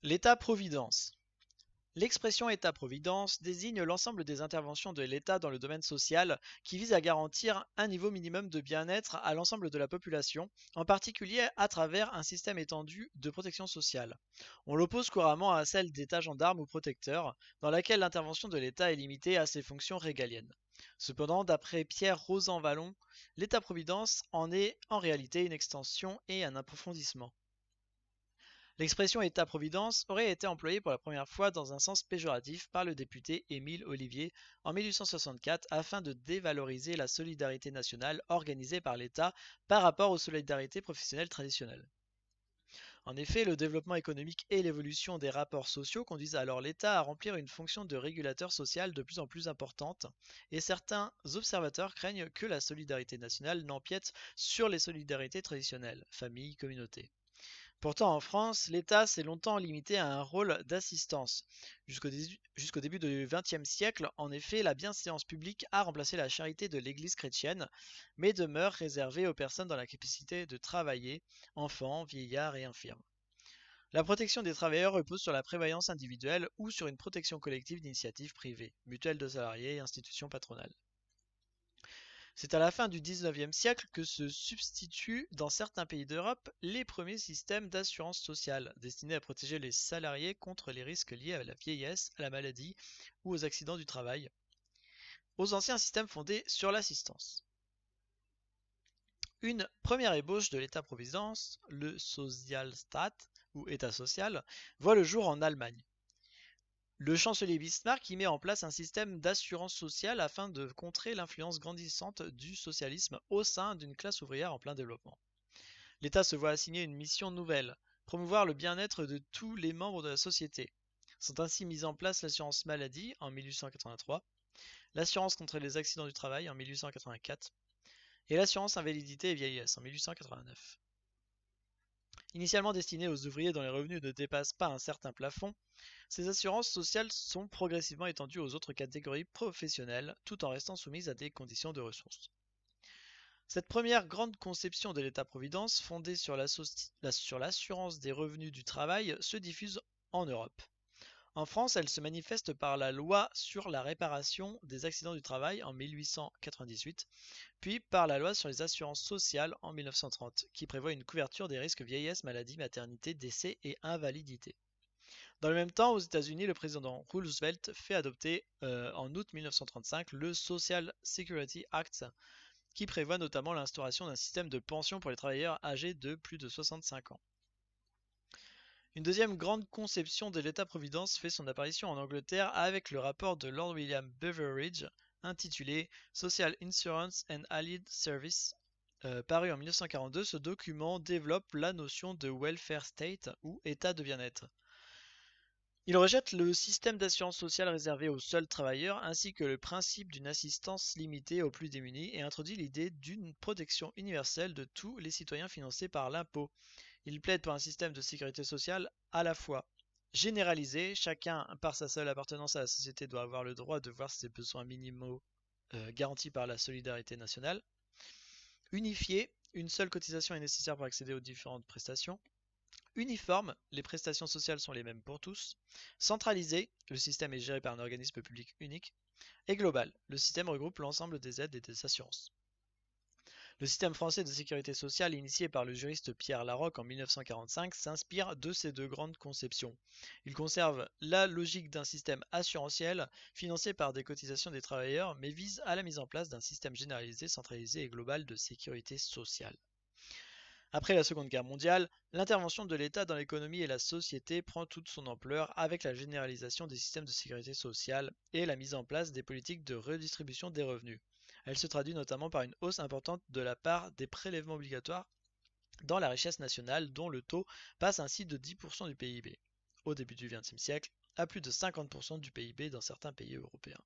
L'État-providence. L'expression État-providence désigne l'ensemble des interventions de l'État dans le domaine social qui visent à garantir un niveau minimum de bien-être à l'ensemble de la population, en particulier à travers un système étendu de protection sociale. On l'oppose couramment à celle d'État gendarme ou protecteur, dans laquelle l'intervention de l'État est limitée à ses fonctions régaliennes. Cependant, d'après Pierre Rosan-Vallon, l'État-providence en est en réalité une extension et un approfondissement. L'expression État-providence aurait été employée pour la première fois dans un sens péjoratif par le député Émile Ollivier en 1864 afin de dévaloriser la solidarité nationale organisée par l'État par rapport aux solidarités professionnelles traditionnelles. En effet, le développement économique et l'évolution des rapports sociaux conduisent alors l'État à remplir une fonction de régulateur social de plus en plus importante, et certains observateurs craignent que la solidarité nationale n'empiète sur les solidarités traditionnelles, famille, communauté. Pourtant, en France, l'État s'est longtemps limité à un rôle d'assistance. Jusqu'au début du XXe siècle, en effet, la bienséance publique a remplacé la charité de l'Église chrétienne, mais demeure réservée aux personnes dans la capacité de travailler, enfants, vieillards et infirmes. La protection des travailleurs repose sur la prévoyance individuelle ou sur une protection collective d'initiatives privées, mutuelles de salariés et institutions patronales. C'est à la fin du XIXe siècle que se substituent dans certains pays d'Europe les premiers systèmes d'assurance sociale destinés à protéger les salariés contre les risques liés à la vieillesse, à la maladie ou aux accidents du travail, aux anciens systèmes fondés sur l'assistance. Une première ébauche de l'État-providence, le Sozialstaat ou État social, voit le jour en Allemagne. Le chancelier Bismarck y met en place un système d'assurance sociale afin de contrer l'influence grandissante du socialisme au sein d'une classe ouvrière en plein développement. L'État se voit assigner une mission nouvelle, promouvoir le bien-être de tous les membres de la société. Sont ainsi mises en place l'assurance maladie en 1883, l'assurance contre les accidents du travail en 1884 et l'assurance invalidité et vieillesse en 1889. Initialement destinées aux ouvriers dont les revenus ne dépassent pas un certain plafond, ces assurances sociales sont progressivement étendues aux autres catégories professionnelles, tout en restant soumises à des conditions de ressources. Cette première grande conception de l'État-providence, fondée sur l'assurance des revenus du travail, se diffuse en Europe. En France, elle se manifeste par la loi sur la réparation des accidents du travail en 1898, puis par la loi sur les assurances sociales en 1930, qui prévoit une couverture des risques vieillesse, maladie, maternité, décès et invalidité. Dans le même temps, aux États-Unis, le président Roosevelt fait adopter en août 1935 le Social Security Act, qui prévoit notamment l'instauration d'un système de pension pour les travailleurs âgés de plus de 65 ans. Une deuxième grande conception de l'État-providence fait son apparition en Angleterre avec le rapport de Lord William Beveridge intitulé Social Insurance and Allied Service, paru en 1942. Ce document développe la notion de welfare state ou état de bien-être. Il rejette le système d'assurance sociale réservé aux seuls travailleurs ainsi que le principe d'une assistance limitée aux plus démunis et introduit l'idée d'une protection universelle de tous les citoyens financée par l'impôt. Il plaide pour un système de sécurité sociale à la fois généralisé, chacun par sa seule appartenance à la société doit avoir le droit de voir ses besoins minimaux garantis par la solidarité nationale, unifié, une seule cotisation est nécessaire pour accéder aux différentes prestations, uniforme, les prestations sociales sont les mêmes pour tous, centralisé, le système est géré par un organisme public unique, et global, le système regroupe l'ensemble des aides et des assurances. Le système français de sécurité sociale initié par le juriste Pierre Laroque en 1945 s'inspire de ces deux grandes conceptions. Il conserve la logique d'un système assurantiel financé par des cotisations des travailleurs mais vise à la mise en place d'un système généralisé, centralisé et global de sécurité sociale. Après la Seconde Guerre mondiale, l'intervention de l'État dans l'économie et la société prend toute son ampleur avec la généralisation des systèmes de sécurité sociale et la mise en place des politiques de redistribution des revenus. Elle se traduit notamment par une hausse importante de la part des prélèvements obligatoires dans la richesse nationale, dont le taux passe ainsi de 10% du PIB au début du XXe siècle à plus de 50% du PIB dans certains pays européens.